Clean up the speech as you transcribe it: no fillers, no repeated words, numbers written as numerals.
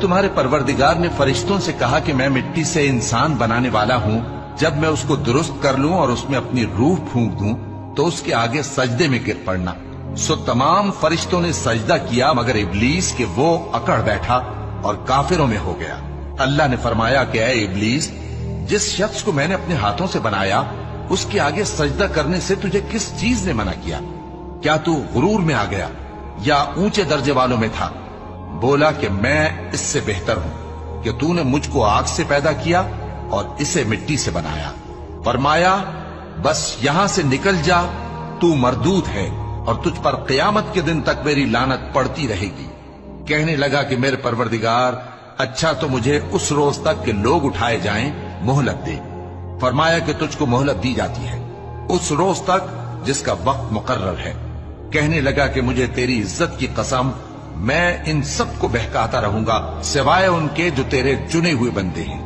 तुम्हारे परवरदिगार ने फरिश्तों से कहा कि मैं मिट्टी से इंसान बनाने वाला हूँ, जब मैं उसको दुरुस्त कर लूं और उसमें अपनी रूह फूंक दूं तो उसके आगे सजदे में गिर पड़ना। सो तमाम फरिश्तों ने सजदा किया मगर इब्लीस के वो अकड़ बैठा और काफिरों में हो गया। अल्लाह ने फरमाया कि ऐ इब्लीस, जिस शख्स को मैंने अपने हाथों से बनाया उसके आगे सजदा करने से तुझे किस चीज ने मना किया? क्या तू गुरूर में आ गया या ऊंचे दर्जे वालों में था? बोला कि मैं इससे बेहतर हूं कि तूने मुझको आग से पैदा किया और इसे मिट्टी से बनाया। फरमाया बस यहां से निकल जा, तू मरदूद है और तुझ पर क़यामत के दिन तक मेरी लानत पड़ती रहेगी। कहने लगा कि मेरे परवरदिगार, अच्छा तो मुझे उस रोज तक के लोग उठाए जाएं, मोहलत दे। फरमाया कि तुझको मोहलत दी जाती है उस रोज तक जिसका वक्त मुकर्रर है। कहने लगा कि मुझे तेरी इज्जत की कसम, मैं इन सब को बहकाता रहूंगा सिवाय उनके जो तेरे चुने हुए बंदे हैं।